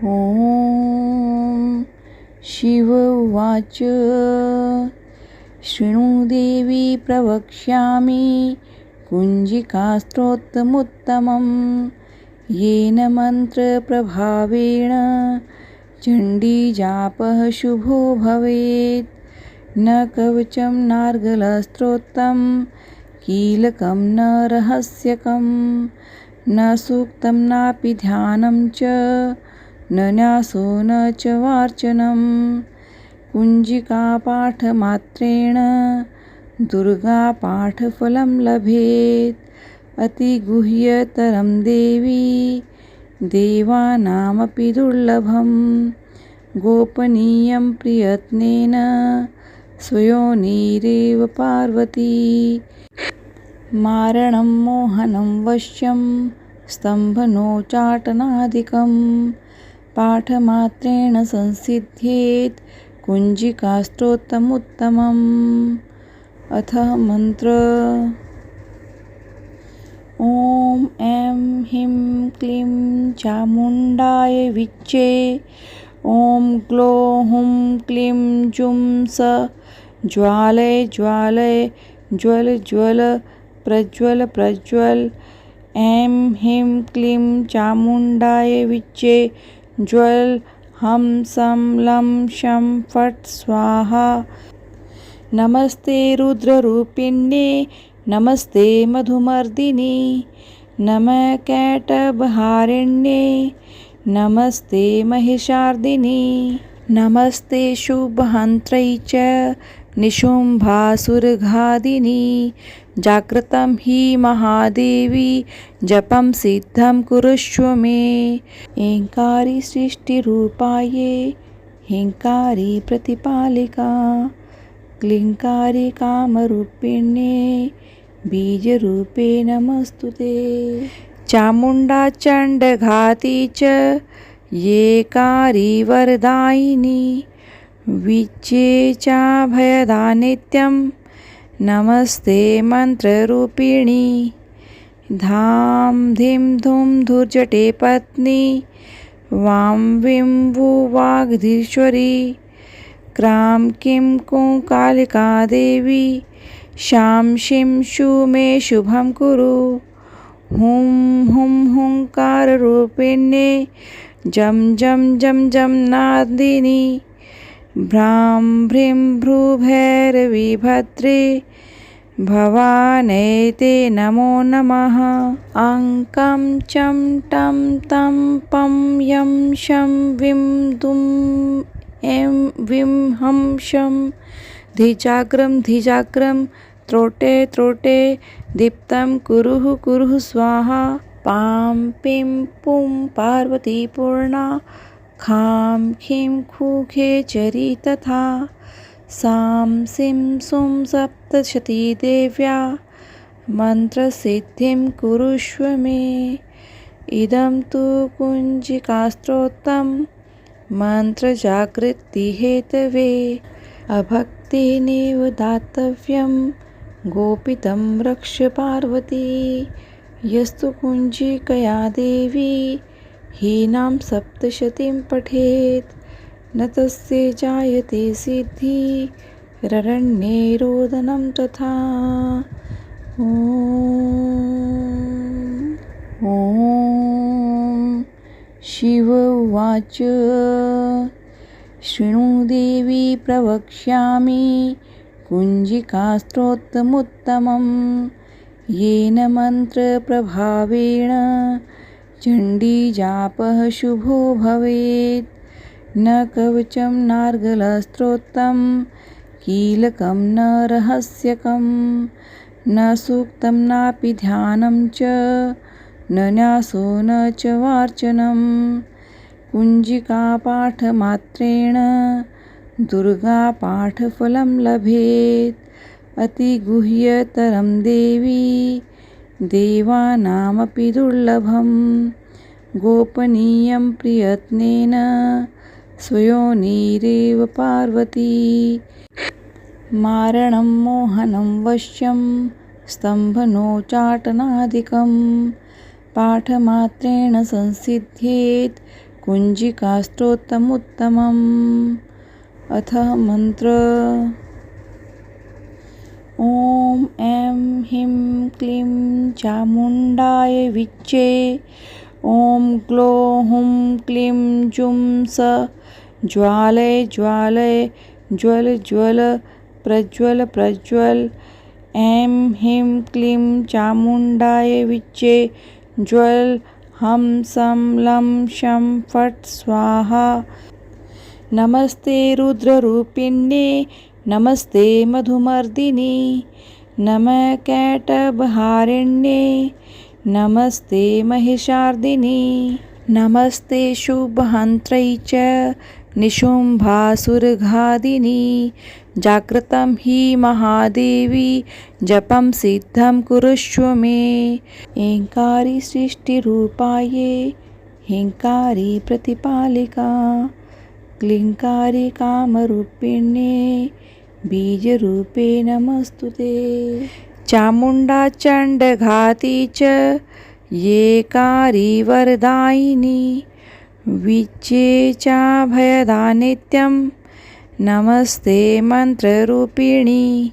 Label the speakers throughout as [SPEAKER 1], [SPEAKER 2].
[SPEAKER 1] ॐ शिव उवाच शृणु देवी प्रवक्ष्यामि कुञ्जिकास्तोत्रमुत्तमं येन मन्त्रप्रभावेण चण्डीजापः शुभो भवेत्। न कवचं नार्गलस्तोत्रं कीलकं न रहस्यकं न सूक्तं नापि ध्यानं च न न्यासो न च वार्चनं। कुञ्जिकापाठमात्रेण दुर्गापाठफलं लभेत्। अतिगुह्यतरं देवी देवानामपि दुर्लभं गोपनीयं प्रयत्नेन स्वयोनिरेव पार्वती। मारणं मोहनं वश्यं स्तम्भनोच्चाटनादिकं पाठमात्रेण संसिद्ध्येत् कुञ्जिकास्तोत्रमुत्तमम्। अथ मंत्र। ॐ ऐं ह्रीं क्लीं चामुण्डाय विच्चे। ॐ ग्लौं हुं क्लीं जुं स ज्वालय ज्वालय ज्वल ज्वल प्रज्वल प्रज्वल। ऐं ह्रीं क्लीं चामुण्डाय विच्चे ज्वल हं सं लं शं फट् स्वाहा। नमस्ते रुद्ररूपिण्ये नमस्ते मधुमर्दिनी नमः कैटभहारिण्ये नमस्ते महिषार्दिनी नमस्ते शुभहन्त्रै च निशुम्भासुरघादिनी। जागृतं हि महादेवी जपं सिद्धं कुरुष्व मे। ऐङ्कारी सृष्टिरूपाये ह्रीङ्कारी प्रतिपालिका क्लीङ्कारी कामरूपिण्ये बीजरूपे नमस्तुते। चामुण्डा चण्डघाती च येकारी वरदायिनी विच्चे चाभयदा नित्यं नमस्ते मन्त्ररूपिणी। धां धीं धूं धुर्जटे पत्नी वां वीं वू वाग्धीश्वरी क्रां किं कूं कालिका देवी शां शीं शू मे शुभं कुरु। हुं हुं हुंकाररूपिण्ये जं जं जं जं नादिनी भ्रां भ्रीं भ्रूभैरवी भद्रे भवानैते नमो नमः। अङ्कं चं टं तं पं यं शं विं दुं ऐं विं हं शं धिजाग्रं त्रोटे त्रोटे दीप्तं कुरुः कुरुः स्वाहा। पां पीं पुं पार्वतीपूर्णा खां खीं खूखेचरी तथा सां सिं सुं सप्तशती देव्या मन्त्रसिद्धिं कुरुष्व मे। इदं तु कुञ्जिकास्तोत्रं मन्त्रजागृतिहेतवे अभक्तेनेव दातव्यं गोपितं रक्ष पार्वती। यस्तु कुञ्जिकया देवी हीनां सप्तशतीं पठेत् न तस्य जायते सिद्धिररण्ये रोदनं तथा। ॐ शिव उवाच शृणु देवी प्रवक्ष्यामि कुञ्जिकास्तोत्रमुत्तमं येन मन्त्रप्रभावेण चण्डीजापः शुभो भवेत्। न कवचं नार्गलस्तोत्रं कीलकं न रहस्यकं न सूक्तं नापि ध्यानं च न न्यासो न च वार्चनं। कुञ्जिकापाठमात्रेण दुर्गापाठफलं लभेत्। अतिगुह्यतरं देवी देवानामपि दुर्लभं गोपनीयं प्रयत्नेन स्वयोनिरेव पार्वती। मारणं मोहनं वश्यं स्तम्भनोच्चाटनादिकं पाठमात्रेण संसिद्ध्येत् कुञ्जिकास्तोत्रमुत्तमम्। अथ मंत्र। ॐ ऐं ह्रीं क्लीं चामुण्डाय विच्चे। ॐ ग्लौं हुं क्लीं जुं स ज्वालय ज्वालय ज्वल ज्वल प्रज्वल प्रज्वल। ऐं ह्रीं क्लीं चामुण्डाय विच्चे ज्वल हं सं लं शं फट् स्वाहा। नमस्ते रुद्ररूपिण्ये नमस्ते मधुमर्दिनि नमः कैटभहारिण्ये नमस्ते महिषार्दिनि नमस्ते शुभहन्त्रै च निशुम्भासुरघादिनि। जागृतं हि महादेवी जपं सिद्धं कुरुष्व मे। ऐङ्कारी सृष्टिरूपाये ह्रीङ्कारी प्रतिपालिका क्लीङ्कारी कामरूपिण्ये बीजरूपे नमस्तुते। चामुण्डा चण्डघाती च येकारी वरदायिनी विच्चे चाभयदा नित्यं नमस्ते मन्त्ररूपिणी।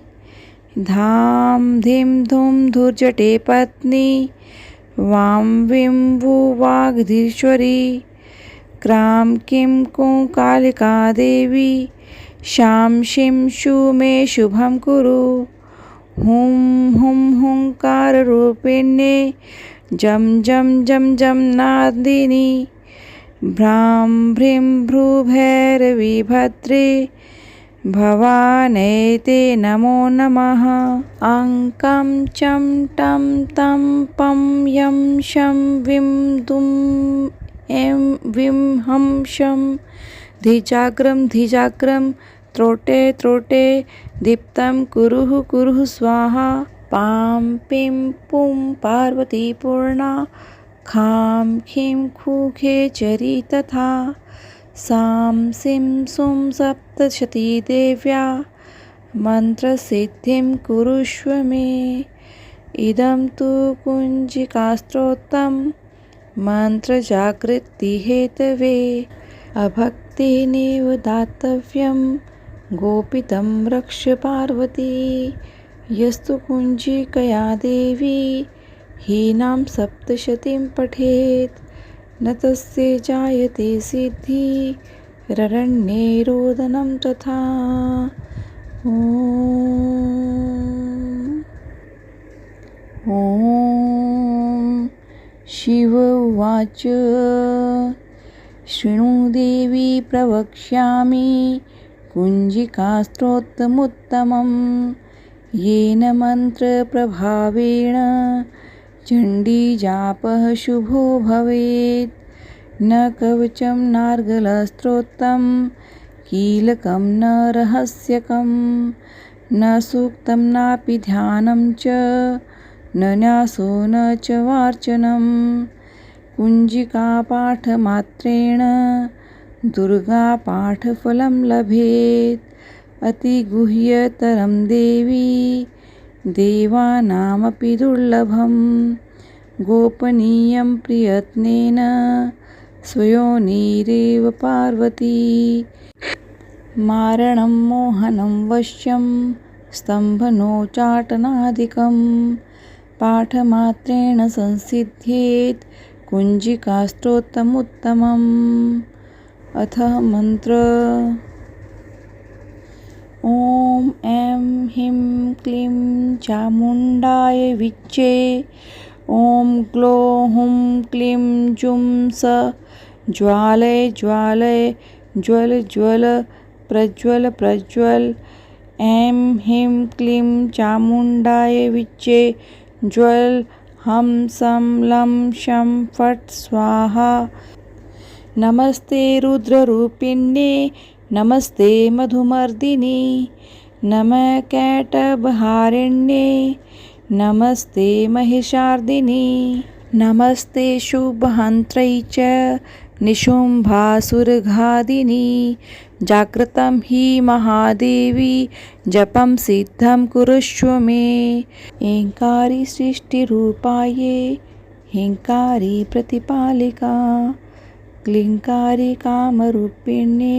[SPEAKER 1] धां धीं धूं धुर्जटे पत्नी वां वीं वाग्धीश्वरी क्रां किं कुं कालिका देवी शां शीं शू मे शुभं कुरु। हुं हुं हुंकाररूपिण्ये जं जं जं जं नादिनी भ्रां भ्रीं भ्रूभैरवी भद्रे भवानैते नमो नमः। अङ्कं चं टं तं पं यं शं विं दुं ऐं विं हं शं धिजाग्रं त्रोटे त्रोटे दीप्तं कुरुः कुरुः स्वाहा। पां पीं पुं पार्वती पूर्णा खां खीं खूखेचरी तथा सां सीं सुं सप्तशती देव्या मन्त्रसिद्धिं कुरुष्व मे। इदं तु कुञ्जिकास्तोत्रं मन्त्रजागृतिहेतवे। अभक्तेनेव दातव्यं गोपितं रक्ष पार्वती। यस्तु कुञ्जिकया देवी हीनां सप्तशतीं पठेत् न तस्य जायते सिद्धिररण्ये रोदनं तथा। ॐ शिव उवाच शृणु देवी प्रवक्ष्यामि कुञ्जिकास्तोत्रमुत्तमं येन मन्त्रप्रभावेण चण्डीजापः शुभो भवेत्। न कवचं नार्गलस्तोत्रं कीलकं न रहस्यकं न सूक्तं नापि ध्यानं च न न्यासो न च वार्चनं। कुञ्जिकापाठमात्रेण दुर्गापाठफलं लभेत्। अतिगुह्यतरं देवी देवानामपि दुर्लभं गोपनीयं प्रयत्नेन स्वयोनिरेव पार्वती। मारणं मोहनं वश्यं स्तम्भनोच्चाटनादिकं पाठमात्रेण संसिद्ध्येत् कुञ्जिकास्तोत्रमुत्तमम्। अथ मंत्र। ॐ ऐं ह्रीं क्लीं चामुण्डाय विच्चे। ॐ ग्लौं हुं क्लीं जुं स ज्वालय ज्वालय ज्वल ज्वल प्रज्वल प्रज्वल। ऐं ह्रीं क्लीं चामुण्डाय विच्चे ज्वल हं सं लं शं फट् स्वाहा। नमस्ते रुद्ररूपिण्ये नमस्ते मधुमर्दिनि नमः कैटभहारिण्ये नमस्ते महिषार्दिनि नमस्ते शुभहन्त्रै च निशुम्भासुरघादिनि। जागृतं हि महादेवी जपं सिद्धं कुरुष्व मे। ऐङ्कारी सृष्टिरूपाये ह्रीङ्कारी प्रतिपालिका क्लीङ्कारी कामरूपिण्ये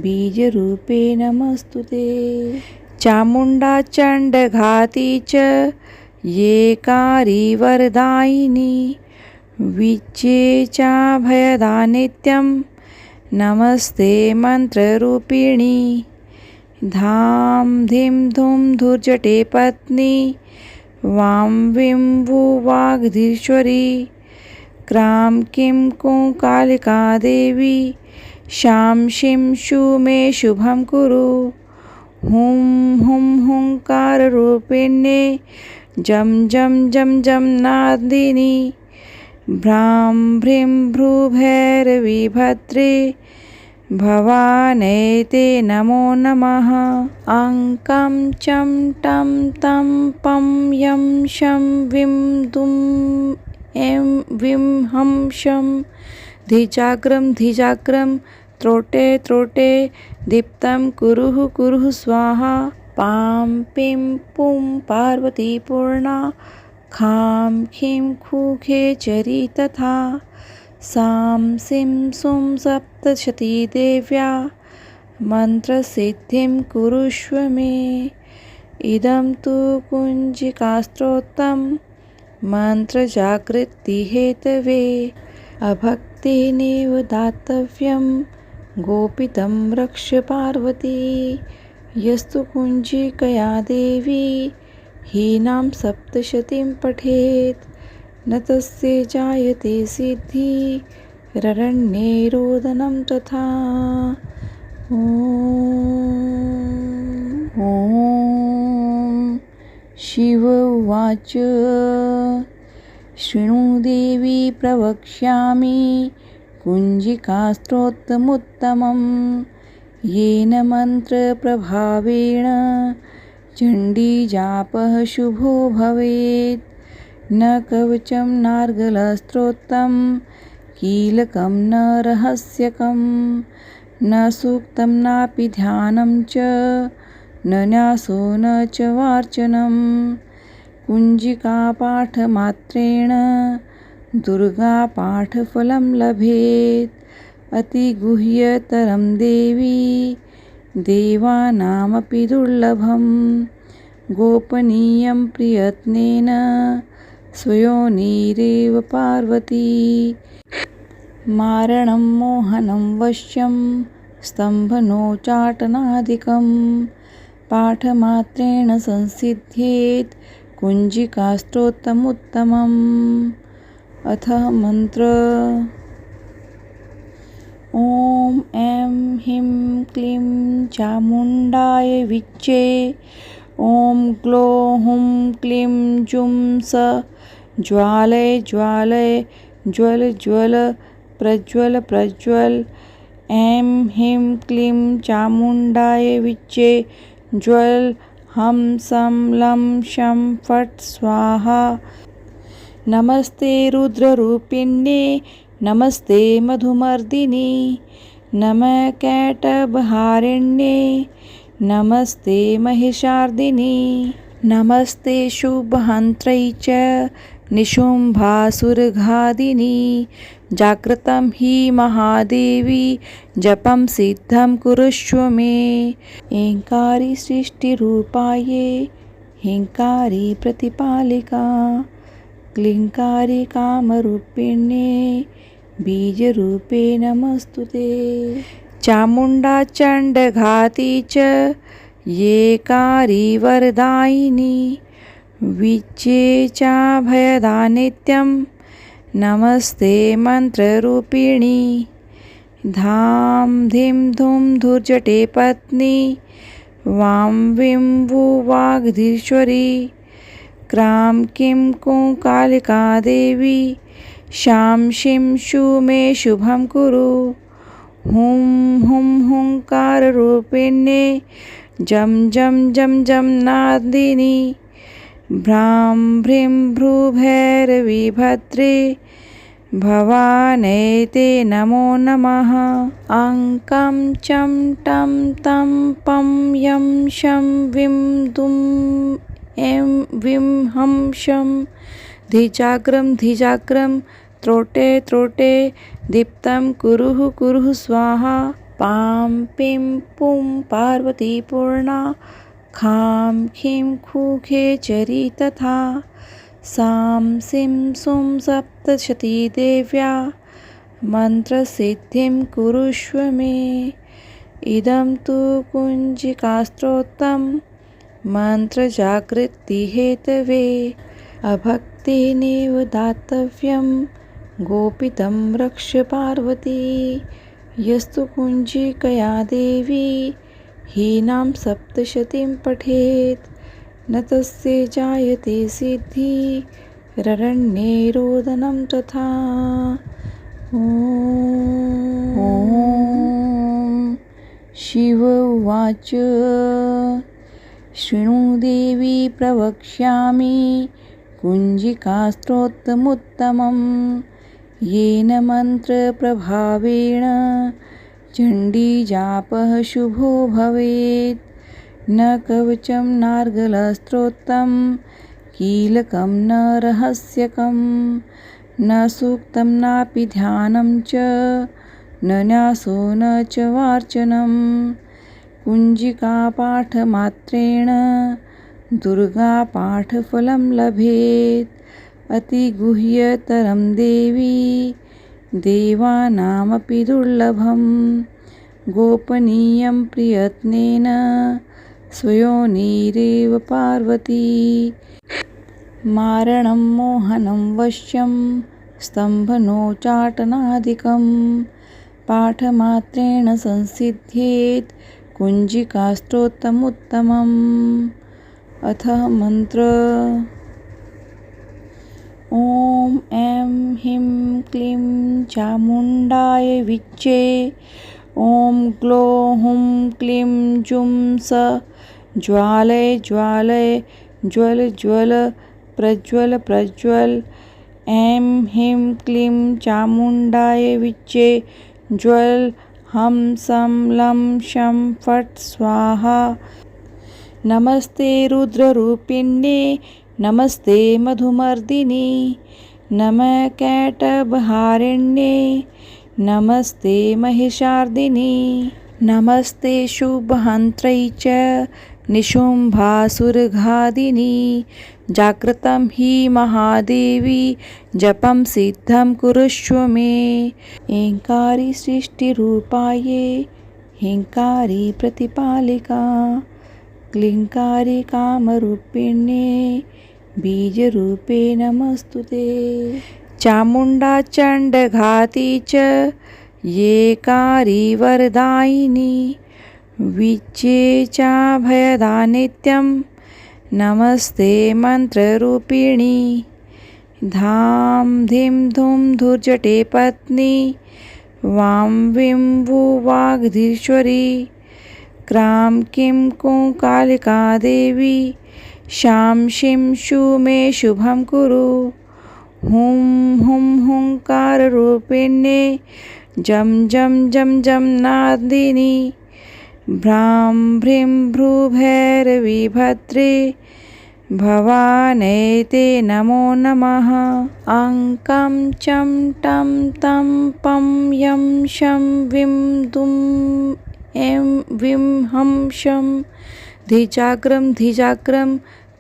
[SPEAKER 1] बीजरूपे नमस्तुते। चामुण्डा चण्डघाती च येकारी वरदायिनी विच्ये चाभयदा नित्यं नमस्ते मन्त्ररूपिणी। धां धिं धूं धुर्जटे पत्नी वां विं वू वाग्धीश्वरी क्रां किं कुं कालिका देवी शां शिं शू मे शुभं कुरु। हुं हुं हुंकाररूपिण्ये जं जं जं जं नादिनी भ्रां भ्रीं भ्रूभैरवी भद्रे भवानैते नमो नमः। अङ्कं चं टं तं पं यं शं विं दुं ऐं विं हं शं धिजाग्रं त्रोटे त्रोटे दीप्तं कुरुः कुरुः स्वाहा। पां पिं पुं पार्वती पूर्णा खां खीं खूखे चरी तथा सां सिं सुं सप्तशती देव्या मन्त्रसिद्धिं कुरुष्व मे। इदं तु कुञ्जिकास्तोत्रं मन्त्रजागृतिहेतवे अभक्तेनेव दातव्यं गोपितं रक्ष पार्वती। यस्तु कुञ्जिकया देवी हीनां सप्तशतीं पठेत् न तस्य जायते सिद्धिररण्ये रोदनं तथा। ॐ शिव उवाच शृणु देवी प्रवक्ष्यामि कुञ्जिकास्तोत्रमुत्तमं येन मन्त्रप्रभावेण चण्डीजापः शुभो भवेत्। न कवचं नार्गलस्तोत्रं कीलकं न रहस्यकं न सूक्तं नापि ध्यानं च न न्यासो न च वार्चनं। कुञ्जिकापाठमात्रेण दुर्गापाठफलं लभेत्। अतिगुह्यतरं देवी देवानामपि दुर्लभं गोपनीयं प्रयत्नेन स्वयोनिरेव पार्वती। मारणं मोहनं वश्यं स्तम्भनोच्चाटनादिकं पाठमात्रेण संसिद्ध्येत् कुञ्जिकास्तोत्रमुत्तमम्। अथ मंत्र ॐ ऐं ह्रीं क्लीं चामुण्डाय विच्चे। ॐ ग्लौं हुं क्लीं जुं स ज्वालय ज्वालय ज्वल ज्वल प्रज्वल प्रज्वल। ऐं ह्रीं क्लीं चामुण्डाय विच्चे ज्वल हं सं लं शं फट् स्वाहा। नमस्ते रुद्ररूपिण्ये नमस्ते मधुमर्दिनी नमः कैटभहारिण्ये नमस्ते महिषार्दिनी नमस्ते शुभहन्त्रै च निशुम्भासुरघादिनी। जागृतं हि महादेवी जपं सिद्धं कुरुष्व मे। ऐङ्कारी सृष्टिरूपाये ह्रीङ्कारी प्रतिपालिका क्लीङ्कारी कामरूपिण्ये बीजरूपे नमस्तुते। चामुण्डा चण्डघाती च येकारी वरदायिनी विच्ये चाभयदा नित्यं नमस्ते मन्त्ररूपिणी। धां धिं धूं धुर्जटे पत्नी वां विं वू वाग्धीश्वरी क्रां किं कुं कालिका देवी शां शिं शू मे शुभं कुरु। हुं हुं हुंकाररूपिण्ये जं जं जं जं नादिनी भ्रां भ्रीं भ्रूभैरवी भद्रे भवानैते नमो नमः। अङ्कं चं टं तं पं यं शं विं दुं ऐं विं हं शं धिजाग्रं त्रोटे त्रोटे दीप्तं कुरुः स्वाहा पां पीं पुं पार्वती पूर्णा खां खीं खूखे चरी तथा सां सिं सुं सप्तशती देव्या मन्त्रसिद्धिं कुरुष्व मे। इदं तु कुञ्जिकास्त्रोत्रं मन्त्रजागृतिहेतवे अभक्तेनेव दातव्यं गोपितं रक्ष पार्वती। यस्तु कुञ्जिकया देवी हीनां सप्तशतीं पठेत् न तस्य जायते सिद्धिररण्ये रोदनं तथा। ॐ शिव उवाच शृणु देवी प्रवक्ष्यामि कुञ्जिकास्त्रोत्रमुत्तमं येन मन्त्रप्रभावेण चण्डीजापः शुभो भवेत्। न कवचं नार्गलस्तोत्रं कीलकं न रहस्यकं न सूक्तं नापि ध्यानं च न न्यासो न च वार्चनं। कुञ्जिकापाठमात्रेण दुर्गापाठफलं लभेत्। अतिगुह्यतरं देवी देवानामपि दुर्लभं गोपनीयं प्रयत्नेन स्वयोनिरेव पार्वती। मारणं मोहनं वश्यं स्तम्भनोच्चाटनादिकं पाठमात्रेण संसिद्ध्येत् कुञ्जिकास्त्रोत्रमुत्तमम्। अथ मंत्र ॐ ऐं ह्रीं क्लीं चामुण्डाय विच्चे। ॐ ग्लौं हुं क्लीं जुं स ज्वालय ज्वालय ज्वल ज्वल प्रज्वल प्रज्वल। ऐं ह्रीं क्लीं चामुण्डाय विच्चे ज्वल हं सं लं शं फट् स्वाहा। नमस्ते रुद्ररूपिण्ये नमस्ते मधुमर्दिनि नमः कैटभहारिण्ये नमस्ते महिषार्दिनि नमस्ते शुभहन्त्रै च निशुम्भासुरघादिनि। जागृतं हि महादेवी जपं सिद्धं कुरुष्व मे। ऐङ्कारी सृष्टिरूपाये ह्रीङ्कारी प्रतिपालिका क्लीङ्कारी कामरूपिण्ये बीजरूपे नमस्तुते। चामुण्डा चण्डघाती च येकारी वरदायिनी विच्चे चाभयदा नित्यं नमस्ते मन्त्ररूपिणी। धां धीं धूं धुर्जटे पत्नी वां वीं वू वाग्धीश्वरी क्रां किं कुं कालिका देवी शां शीं शू मे शुभं कुरु। हुं हुं हुंकाररूपिण्ये जं जं जं जं नादिनी भ्रां भ्रीं भ्रूभैरवी भद्रे भवानैते नमो नमः। अङ्कं चं टं तं पं यं शं विं दुं ऐं विं हं शं धिजाग्रं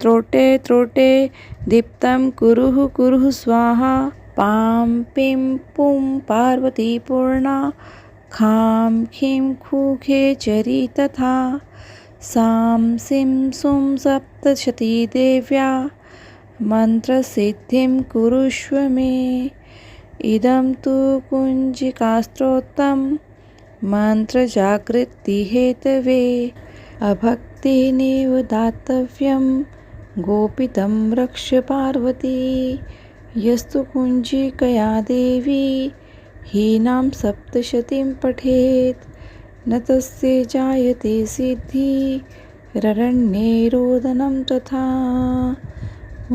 [SPEAKER 1] त्रोटे त्रोटे दीप्तं कुरुः स्वाहा। पां पीं पुं पार्वती पूर्णा खां खीं खूखे चरी तथा सां सिं सुं सप्तशती देव्या मन्त्रसिद्धिं कुरुष्व मे। इदं तु कुञ्जिकास्त्रोत्रं मन्त्रजागृतिहेतवे अभक्तेनेव दातव्यं गोपितं रक्ष पार्वती। यस्तु कुञ्जिकया देवी हीनां सप्तशतीं पठेत् न तस्य जायते सिद्धिररण्ये रोदनं तथा। ॐ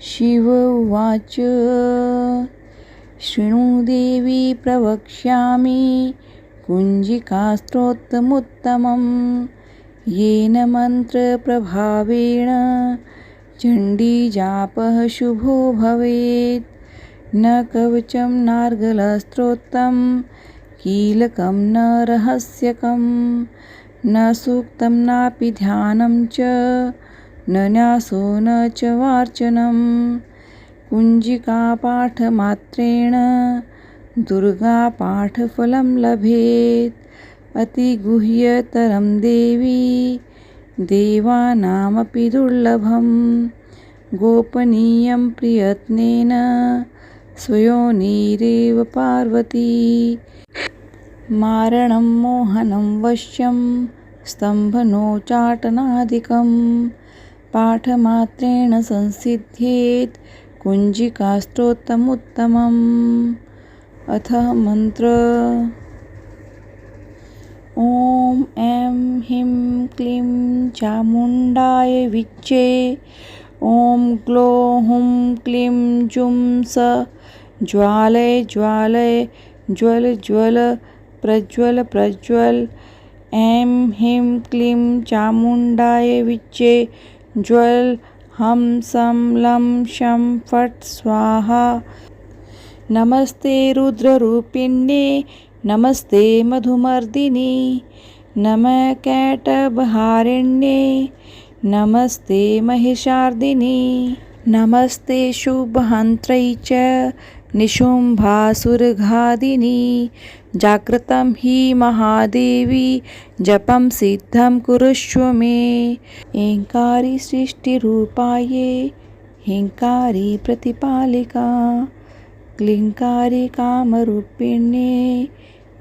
[SPEAKER 1] शिव उवाच शृणु देवी प्रवक्ष्यामि कुञ्जिकास्त्रोत्रमुत्तमं येन मन्त्रप्रभावेण चण्डीजापः शुभो भवेत्। न कवचं नार्गलस्त्रोत्रं कीलकं न रहस्यकं न सूक्तं नापि ध्यानं च न न्यासो न च वार्चनं। कुञ्जिकापाठमात्रेण दुर्गापाठफलं लभेत्। अतिगुह्यतरं देवी देवानामपि दुर्लभं। गोपनीयं प्रयत्नेन स्वयोनिरेव पार्वती। मारणं मोहनं वश्यं स्तम्भनोच्चाटनादिकं पाठमात्रेण संसिद्ध्येत् कुञ्जिकास्तोत्रमुत्तमम्। अथ मंत्र। ॐ ऐं ह्रीं क्लीं चामुण्डाय विच्चे। ॐ ग्लौं हुं क्लीं जुं स ज्वालय ज्वालय ज्वल ज्वल प्रज्वल प्रज्वल। ऐं ह्रीं क्लीं चामुण्डाय विच्चे ज्वल हम सं लं शं फट् स्वाहा। नमस्ते रुद्ररूपिण्ये नमस्ते मधुमर्दिनी नमः कैटभहारिण्ये नमस्ते महिषार्दिनी नमस्ते शुभहन्त्रै च निशुम्भासुरघादिनी। जागृतं हि महादेवी जपं सिद्धं कुरुष्व मे। ऐङ्कारी सृष्टिरूपाये ह्रीङ्कारी प्रतिपालिका क्लीङ्कारी कामरूपिण्ये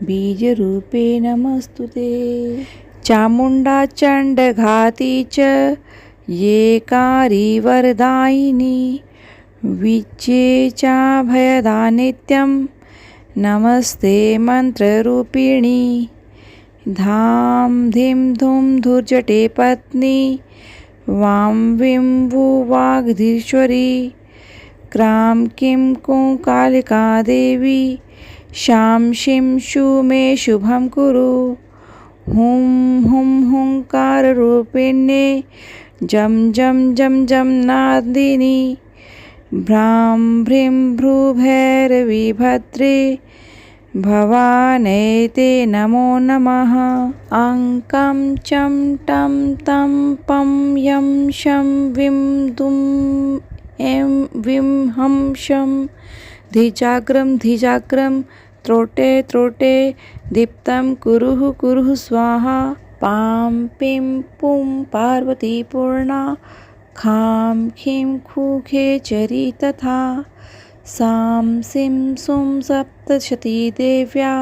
[SPEAKER 1] बीजरूपे नमस्तुते। चामुण्डा चण्डघाती च येकारी वरदायिनी विच्चे चाभयदा नित्यं नमस्ते मन्त्ररूपिणी। धां धीं धूं धुर्जटे पत्नी वां वीं वू वाग्धीश्वरी क्रां किं कुं कालिका देवी शां शीं शू मे शुभं कुरु। हुं हुं हुंकाररूपिण्ये जं जं जं जं नादिनी भ्रां भ्रीं भ्रूभैरवी भद्रे भवानैते नमो नमः। अङ्कं चं टं तं पं यं शं विं दुं ऐं विं हं शं धिजाग्रं धिजाग्रं त्रोटे त्रोटे दीप्तं कुरुः कुरुः स्वाहा। पां पीं पुं पार्वतीपूर्णा खां खीं खूखे चरी तथा सां सीं सुं सप्तशती देव्या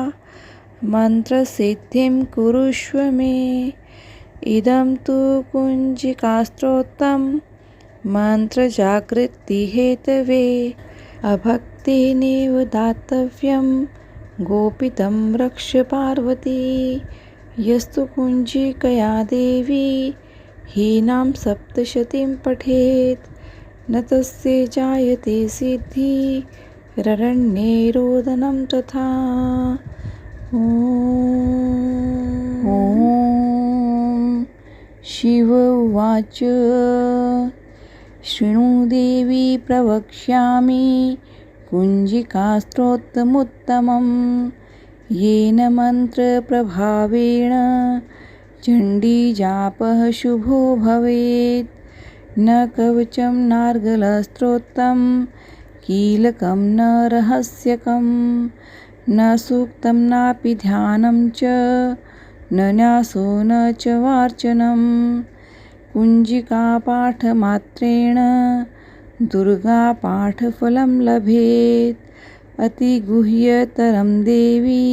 [SPEAKER 1] मन्त्रसिद्धिं कुरुष्व मे। इदं तु कुञ्जिकास्तोत्रं मन्त्रजागृतिहेतवे। अभक्तेनेव दातव्यं गोपितं रक्ष पार्वती। यस्तु कुञ्जिकया देवी हीनां सप्तशतीं पठेत् न तस्य जायते सिद्धिररण्ये रोदनं तथा। ॐ शिव उवाच शृणु देवी प्रवक्ष्यामि कुञ्जिकास्तोत्रमुत्तमं येन मन्त्रप्रभावेण चण्डीजापः शुभो भवेत्। न कवचं नार्गलस्त्रोत्रं कीलकं न रहस्यकं न सूक्तं नापि ध्यानं च न न्यासो न च वार्चनं। कुञ्जिकापाठमात्रेण दुर्गापाठफलं लभेत्। अतिगुह्यतरं देवी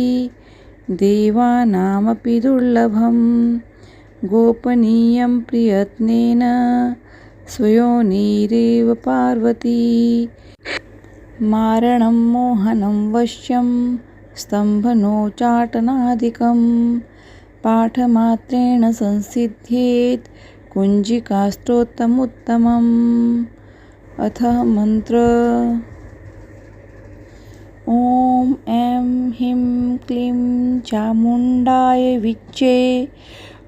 [SPEAKER 1] देवानामपि दुर्लभं। गोपनीयं प्रयत्नेन स्वयोनिरेव पार्वती। मारणं मोहनं वश्यं स्तम्भनोच्चाटनादिकं पाठमात्रेण संसिद्ध्येत् कुञ्जिकास्तोत्रमुत्तमम्। अथ मंत्र। ॐ ऐं ह्रीं क्लीं चामुण्डाय विच्चे।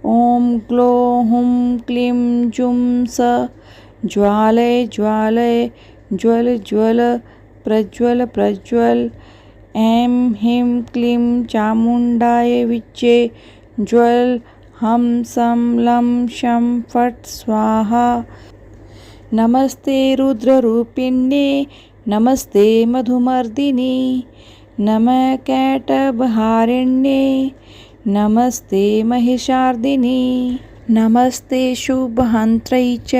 [SPEAKER 1] ॐ ग्लौं हुं क्लीं जुं स ज्वालय ज्वालय ज्वल ज्वल प्रज्वल प्रज्वल। ऐं ह्रीं क्लीं चामुण्डाय विच्चे ज्वल हं सं लं शं फट् स्वाहा। नमस्ते रुद्ररूपिण्ये नमस्ते मधुमर्दिनि नमः कैटभहारिण्ये नमस्ते महिषार्दिनि। नमस्ते शुभहन्त्रै च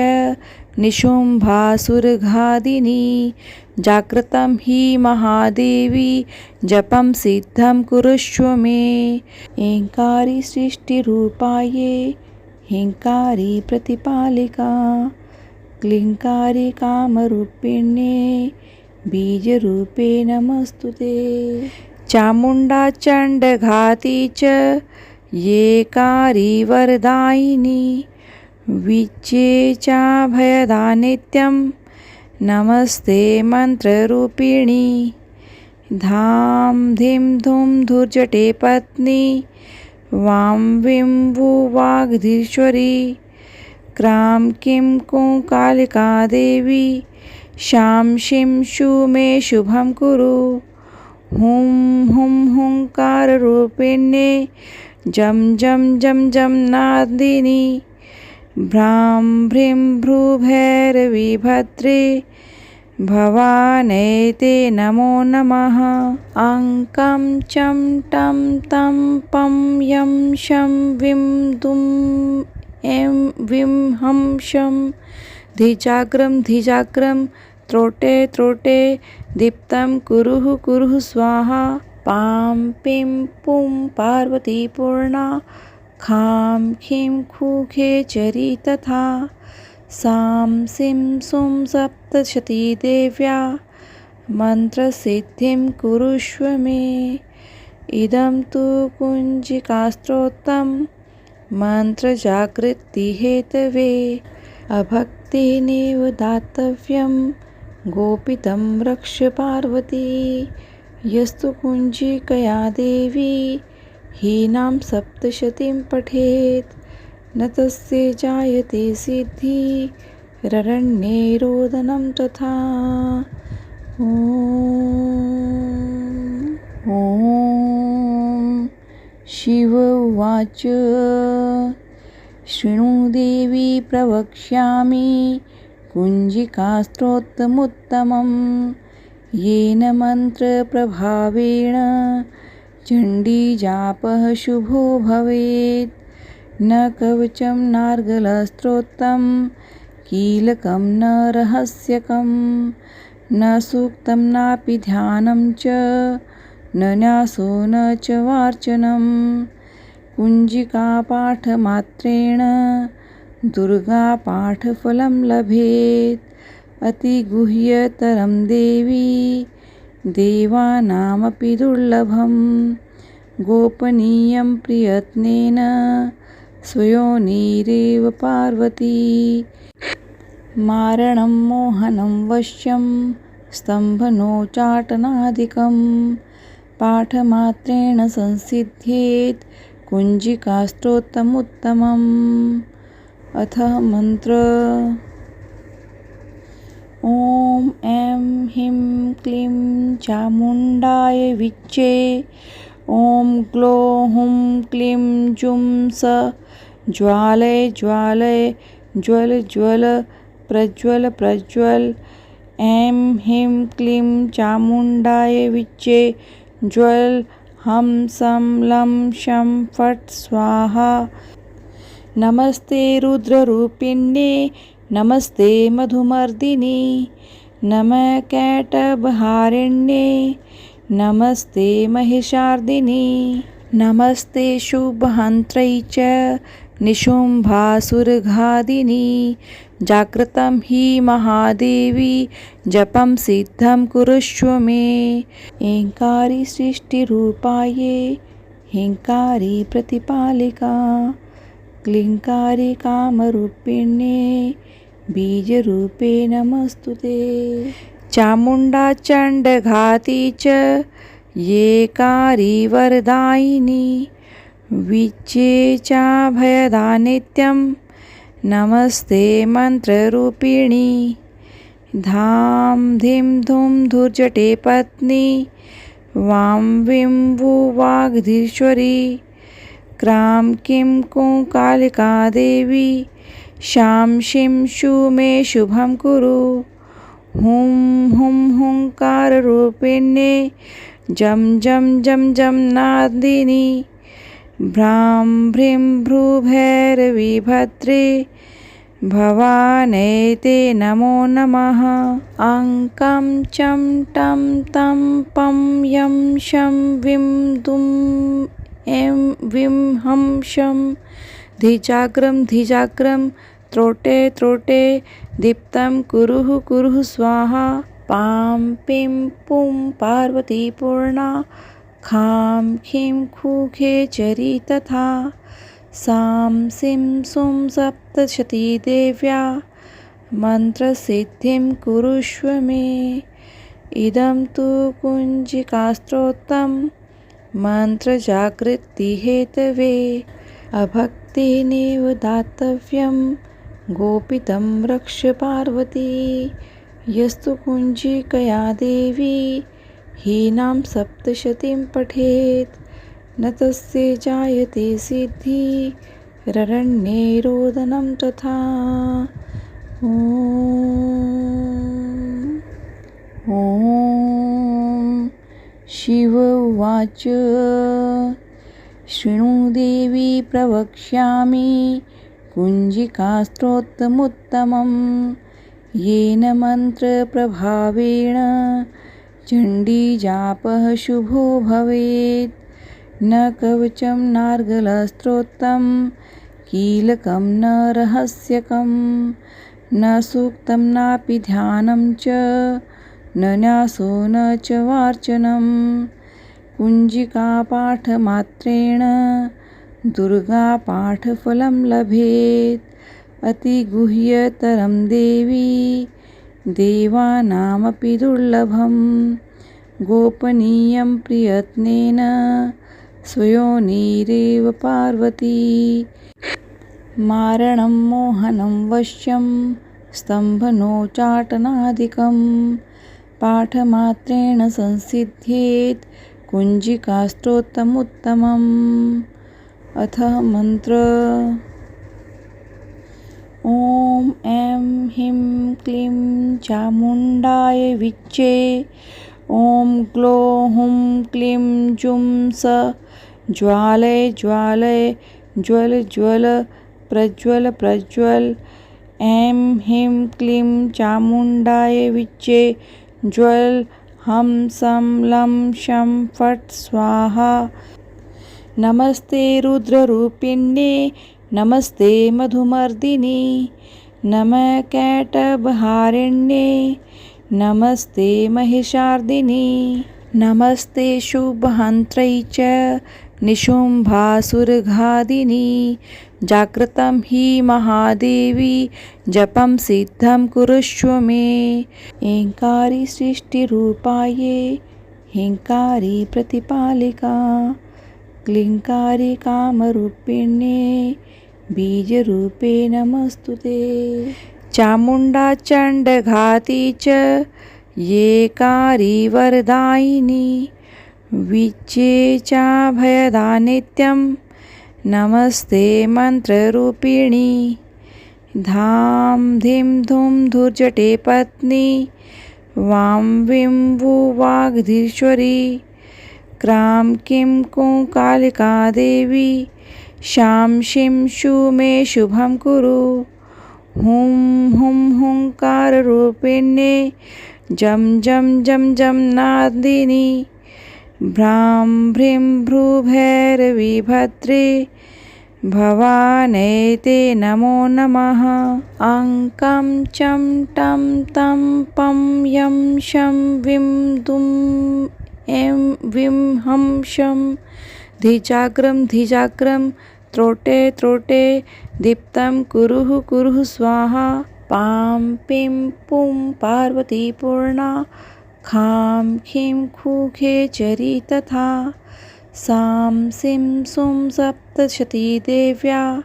[SPEAKER 1] निशुम्भासुरघादिनि जागृतं हि महादेवी जपं सिद्धं कुरुष्व मे। ऐङ्कारी सृष्टिरूपायै ह्रीङ्कारी प्रतिपालिका क्लीङ्कारी कामरूपिण्ये बीजरूपे नमस्तुते। चामुण्डा चण्डघाती च येकारी वरदायिनी विच्चे चाभयदा नित्यं नमस्ते मन्त्ररूपिणी। धां धीं धूं धुर्जटे पत्नी वां वीं वाग्धीश्वरी क्रां किं कुं कालिका देवी शां शीं शू मे शुभं कुरु। हुं हुं हुंकाररूपिण्ये जं जं जं जं नादिनी भ्रां भ्रीं भ्रूभैरवी भद्रे भवानैते नमो नमः। अङ्कं चं टं तं पं यं शं विं दुं ऐं विं हं शं धिजाग्रं धिजाग्रं त्रोटे त्रोटे दीप्तं कुरुः कुरुः स्वाहा। पां पीं पुं पार्वती पूर्णा खां खीं खूखेचरी तथा सां सीं सुं सप्तशती देव्या मन्त्रसिद्धिं कुरुष्व मे। इदं तु कुञ्जिकास्तोत्रं मन्त्रजागृतिहेतवे अभक्तेनेव दातव्यं गोपितं रक्ष पार्वती। यस्तु कुञ्जिकया देवी हीनां सप्तशतीं पठेत् न तस्य जायते सिद्धिररण्ये रोदनं तथा। ॐ शिव उवाच शृणु देवी प्रवक्ष्यामि कुञ्जिकास्तोत्रमुत्तमं येन मन्त्रप्रभावेण चण्डीजापः शुभो भवेत्। न कवचं नार्गलस्तोत्रं कीलकं न रहस्यकं न सूक्तं नापि ध्यानं च न न्यासो न च वार्चनं। कुञ्जिकापाठमात्रेण दुर्गापाठफलं लभेत्। अतिगुह्यतरं देवी देवानामपि दुर्लभं गोपनीयं प्रयत्नेन स्वयोनिरेव पार्वती। मारणं मोहनं वश्यं स्तम्भनोच्चाटनादिकं पाठमात्रेण संसिद्ध्येत् कुञ्जिकास्तोत्रमुत्तमम्। अथ मंत्र। ॐ ऐं ह्रीं क्लीं चामुण्डाय विच्चे ॐ ग्लौं हुं क्लीं जुं स ज्वालय ज्वालय ज्वल ज्वल प्रज्वल प्रज्वल। ऐं ह्रीं क्लीं चामुण्डाय विच्चे ज्वल हं सं लं शं फट् स्वाहा। नमस्ते रुद्ररूपिण्ये नमस्ते मधुमर्दिनि नमः कैटभहारिण्ये नमस्ते महिषार्दिनि। नमस्ते शुभहन्त्रै च निशुम्भासुरघादिनि जागृतं हि महादेवी जपं सिद्धं कुरुष्व मे। ऐङ्कारी सृष्टिरूपायै ह्रीङ्कारी प्रतिपालिका क्लीङ्कारी कामरूपिण्ये बीजरूपे नमस्तुते। चामुण्डा चण्डघाती च येकारी वरदायिनी विच्चे चाभयदा नित्यं नमस्ते मंत्ररूपिणी। धाम धीम धूम धुर्जटे पत्नी वां विं वु वाग्धीश्वरी। क्रां किं कुं कालिका देवी शां शीं शू मे शुभं कुरु। हुं हुं हुंकाररूपिण्ये जं जं जं जं नादिनी। भ्रां भ्रीं भ्रूभैरवी भद्रे भवानैते नमो नमः। अङ्कं चं टं तं पं यं शं विं दुं ऐं विं हं शं धिजाग्रं धिजाग्रं त्रोटे त्रोटे दीप्तं कुरुः कुरुः स्वाहा। पां पीं पुं पार्वती पूर्णा खां खीं खूखे चरी तथा। सां सीं सुं सप्तशती देव्या मन्त्रसिद्धिं कुरुष्व मे। इदं तु कुञ्जिकास्त्रोत्रं मन्त्रजागृतिहेतवे। अभक्तेनेव दातव्यं गोपितं रक्ष पार्वती। यस्तु कुञ्जिकया देवी हीनां सप्तशतीं पठेत् न तस्य जायते सिद्धिररण्ये रोदनं तथा। ॐ शिव उवाच शृणु देवी प्रवक्ष्यामि कुञ्जिकास्त्रोत्रमुत्तमं येन मन्त्रप्रभावेण चण्डीजापः शुभो भवेत्। न कवचं नार्गलस्तोत्रं कीलकं न रहस्यकं न सूक्तं नापि ध्यानं च न न्यासो न च वार्चनं। कुञ्जिकापाठमात्रेण दुर्गापाठफलं लभेत्। अतिगुह्यतरं देवी देवानामपि दुर्लभं। गोपनीयं प्रयत्नेन स्वयोनिरेव पार्वती। मारणं मोहनं वश्यं स्तम्भनोच्चाटनादिकं पाठमात्रेण संसिद्ध्येत् कुञ्जिकास्त्रोत्रमुत्तमम्। अथ मंत्र। ॐ ऐं ह्रीं क्लीं चामुण्डाय विच्चे। ॐ ग्लौं हुं क्लीं जुं स ज्वालय ज्वालय ज्वल ज्वल प्रज्वल प्रज्वल। ऐं ह्रीं क्लीं चामुण्डाय विच्चे ज्वल हं सं लं शं फट् स्वाहा। नमस्ते रुद्ररूपिण्ये नमस्ते मधुमर्दिनी। नमः कैटभहारिण्ये नमस्ते महिषार्दिनी। नमस्ते शुभहन्त्रै च निशुम्भासुरघादिनी। जागृतं हि महादेवी जपं सिद्धं कुरुष्व मे। ऐङ्कारी सृष्टिरूपायै ह्रीङ्कारी प्रतिपालिका। क्लीङ्कारी कामरूपिण्ये बीजरूपे नमस्तुते। चामुण्डा चण्डघाती च येकारी वरदायिनी। विच्चे चाभयदा नित्यं नमस्ते मंत्ररूपिणी। धाम धीम धूम धुर्जटे पत्नी वां विं वु वाग्धीश्वरी। क्रां किं कुं कालिका देवी शां शीं शू मे शुभं कुरु। हुं हुं हुंकाररूपिण्ये जं जं जं जं नादिनी। भ्रां भ्रीं भ्रूभैरवी भद्रे भवानैते नमो नमः। अङ्कं चं टं तं पं यं शं विं दुं ऐं विं हं शं धिजाग्रं धिजाग्रं त्रोटे त्रोटे दीप्तं कुरुः कुरुः स्वाहा। पां पीं पुं पार्वती पूर्णा खां खीं खूखे चरी तथा। सां सीं सुं सप्तशती देव्या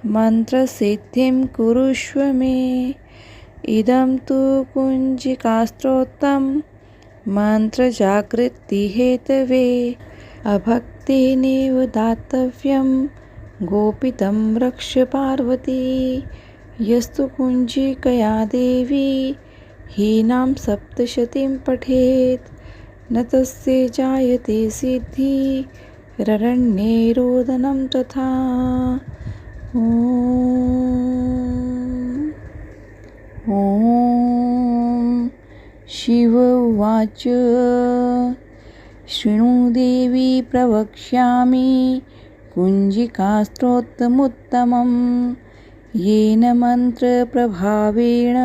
[SPEAKER 1] मन्त्रसिद्धिं कुरुष्व मे। इदं तु कुञ्जिकास्त्रोत्रं मन्त्रजागृतिहेतवे। अभक्तेनेव दातव्यं गोपितं रक्ष पार्वती। यस्तु कुञ्जिकया देवी हीनां सप्तशतीं पठेत् न तस्य जायते सिद्धिररण्ये रोदनं तथा। ॐ शिव उवाच शृणु देवी प्रवक्ष्यामि कुञ्जिकास्त्रोत्रमुत्तमं येन मन्त्रप्रभावेण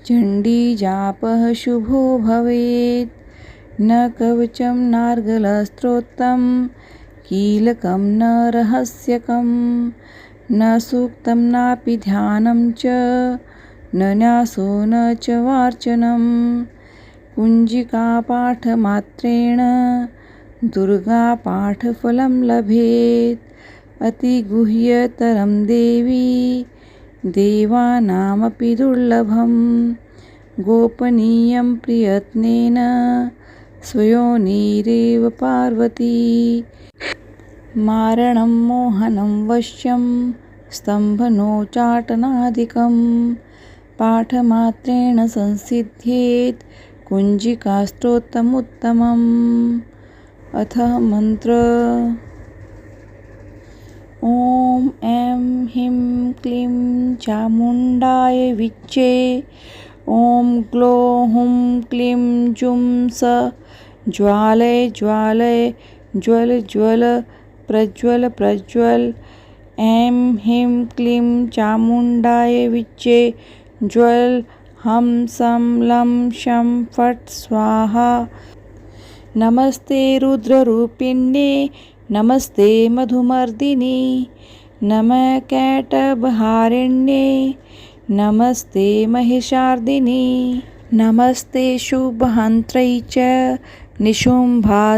[SPEAKER 1] चण्डीजापः शुभो भवेत्। न कवचं नार्गलस्तोत्रं कीलकं न रहस्यकं न सूक्तं नापि ध्यानं च न न्यासो न च वार्चनं। कुञ्जिकापाठमात्रेण दुर्गापाठफलं लभेत्। अतिगुह्यतरं देवी देवानामपि दुर्लभं। गोपनीयं प्रयत्नेन स्वयोनिरेव पार्वती। मारणं मोहनं वश्यं स्तम्भनोच्चाटनादिकं पाठमात्रेण संसिद्ध्येत् कुञ्जिकास्त्रोत्रमुत्तमम्। अथ मंत्र। ॐ ऐं ह्रीं क्लीं चामुण्डाय विच्चे। ॐ ग्लौं हुं क्लीं जुं स ज्वालय ज्वालय ज्वल ज्वल प्रज्वल प्रज्वल। ऐं ह्रीं क्लीं चामुण्डाय विच्चे ज्वल हं सं लं शं फट् स्वाहा। नमस्ते रुद्ररूपिण्ये नमस्ते मधुमर्दिनि नमः कैटभहारिण्ये नमस्ते महिषार्दिनि नमस्ते शुभहन्त्रै च निशुम्भासुरघादिनि।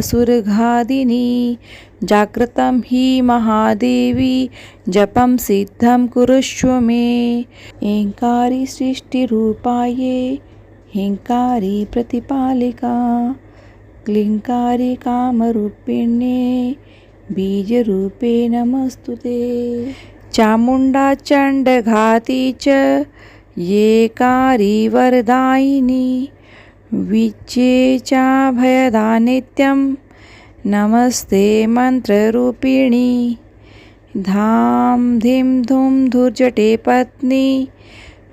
[SPEAKER 1] जागृतं हि महादेवी जपं सिद्धं कुरुष्व मे। ऐङ्कारी सृष्टिरूपाये ह्रीङ्कारी प्रतिपालिका क्लीङ्कारी कामरूपिण्ये बीजरूपे नमस्तुते। चामुण्डा चण्डघाती च येकारी वरदायिनी विच्चे चाभयदा नित्यं नमस्ते मन्त्ररूपिणी। धां धीं धूं धुर्जटे पत्नी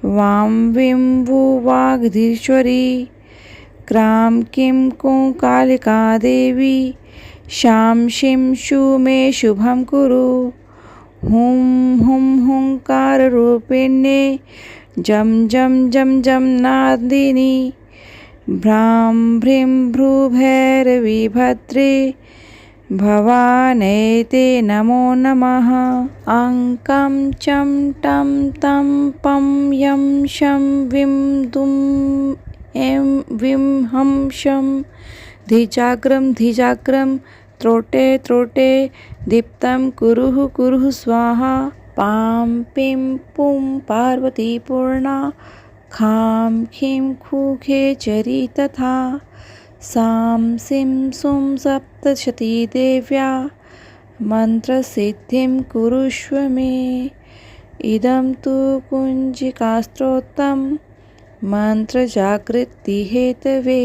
[SPEAKER 1] वां वीं वू वाग्धीश्वरी। क्रां किं कूं कालिका देवी शां शीं शू मे शुभं कुरु। हुं हुं हुंकाररूपिण्ये जं जं जं जं नादिनी। भ्रां भ्रीं भ्रूभैरवी भद्रे भवानैते नमो नमः। अङ्कं चं टं तं पं यं शं विं दुं ऐं विं हं शं। धिजाग्रं धिजाग्रं त्रोटे त्रोटे दीप्तं कुरुः कुरुः स्वाहा। पां पीं पुं पार्वतीपूर्णा खां खीं खूखे चरी तथा। सां सीं सुं सप्तशती देव्या मन्त्रसिद्धिं कुरुष्व मे। इदं तु कुञ्जिकास्त्रोत्रं मन्त्रजागृतिहेतवे।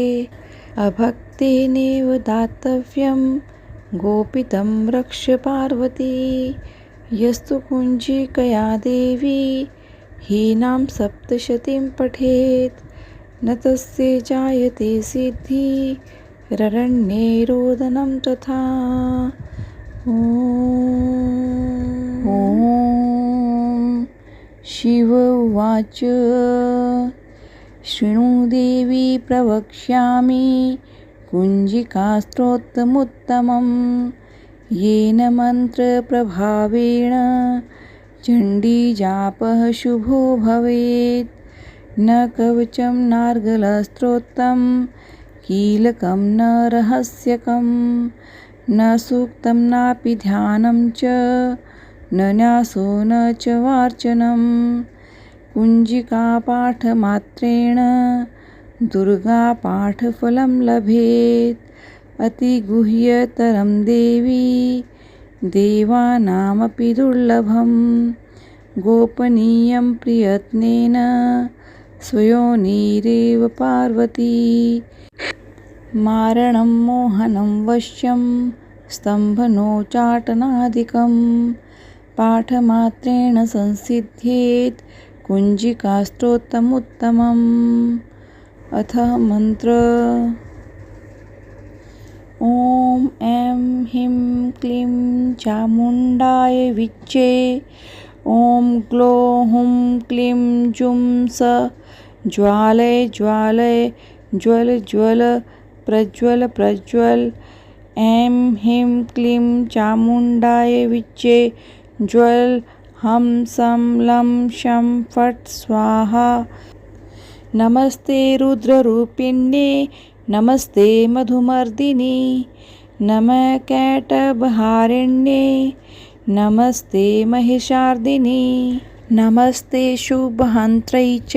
[SPEAKER 1] अभक्तेनेव दातव्यं गोपितं रक्ष पार्वती। यस्तु कुञ्जिकया देवी हीनां सप्तशतीं पठेत् न तस्य जायते सिद्धिररण्ये रोदनं तथा। ॐ शिव उवाच शृणु देवी प्रवक्ष्यामि कुञ्जिकास्त्रोत्रमुत्तमं येन मन्त्रप्रभावेण चण्डीजापः शुभो भवेत्। न कवचं नार्गलस्तोत्रं कीलकं न रहस्यकं न सूक्तं नापि ध्यानं च न न्यासो न च वार्चनं। कुञ्जिकापाठमात्रेण दुर्गापाठफलं लभेत्। अतिगुह्यतरं देवी देवानामपि दुर्लभं। गोपनीयं प्रयत्नेन स्वयोनिरेव पार्वती। मारणं मोहनं वश्यं स्तम्भनोच्चाटनादिकं पाठमात्रेण संसिद्ध्येत् कुञ्जिकास्तोत्रमुत्तमम्। अथ मंत्र। ॐ ऐं ह्रीं क्लीं चामुण्डाय विच्चे। ॐ ग्लौं हुं क्लीं जुं स ज्वालय ज्वालय ज्वल ज्वल प्रज्वल प्रज्वल। ऐं ह्रीं क्लीं चामुण्डाय विच्चे ज्वल हं सं लं शं फट् स्वाहा। नमस्ते रुद्ररूपिण्ये नमस्ते मधुमर्दिनि नमः कैटभहारिण्ये नमस्ते महिषार्दिनि। नमस्ते शुभहन्त्रै च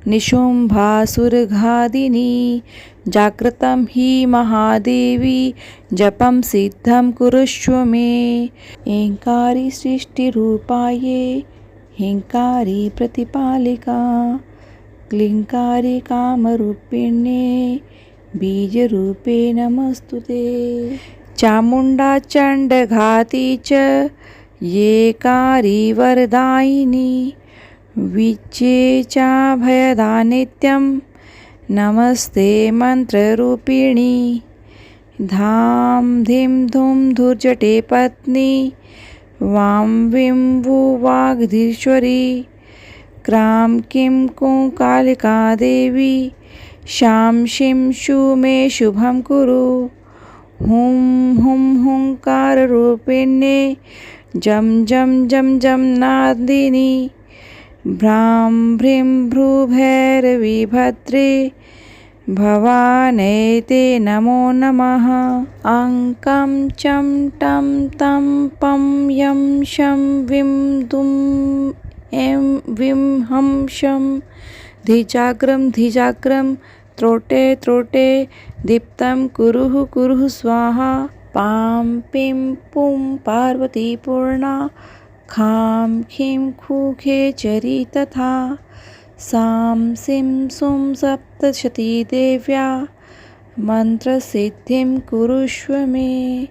[SPEAKER 1] निशुम्भासुरघादिनि। जागृतं हि महादेवी जपं सिद्धं कुरुष्व मे। ऐङ्कारी सृष्टिरूपायै ह्रीङ्कारी प्रतिपालिका क्लीङ्कारी कामरूपिण्ये बीजरूपे नमस्तुते। चामुण्डा चण्डघाती च येकारी वरदायिनी विच्चे चाभयदा नित्यं नमस्ते मन्त्ररूपिणी। धां धीं धूं धुर्जटे पत्नी वां वीं वू वाग्धीश्वरी। क्रां किं कूं कालिका देवी शां शीं शू मे शुभं कुरु। हुं हुं हुंकाररूपिण्ये जं जं जं जं नादिनी। भ्रां भ्रीं भ्रूभैरवी भद्रे भवानैते नमो नमः। अङ्कं चं टं तं पं यं शं विं दुं ऐं विं हं शं। धिजाग्रं धिजाग्रं त्रोटे त्रोटे दीप्तं कुरुः कुरुः स्वाहा। पां पीं पुं पार्वतीपूर्णा खां खीं खूखेचरी तथा। सां सीं सूं सप्तशती देव्या मन्त्रसिद्धिं कुरुष्व मे।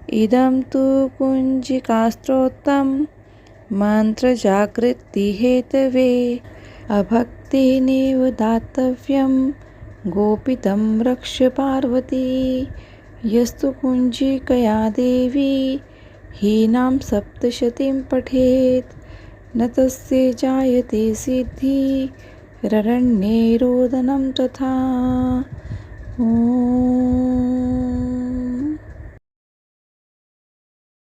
[SPEAKER 1] इदं तु कुञ्जिकास्तोत्रं मन्त्रजागृतिहेतवे। अभक्तेनैव दातव्यं गोपितं रक्ष पार्वती। यस्तु कुञ्जिकया देवी हीनां सप्तशतीं पठेत् न तस्य जायते सिद्धिररण्ये रोदनं तथा।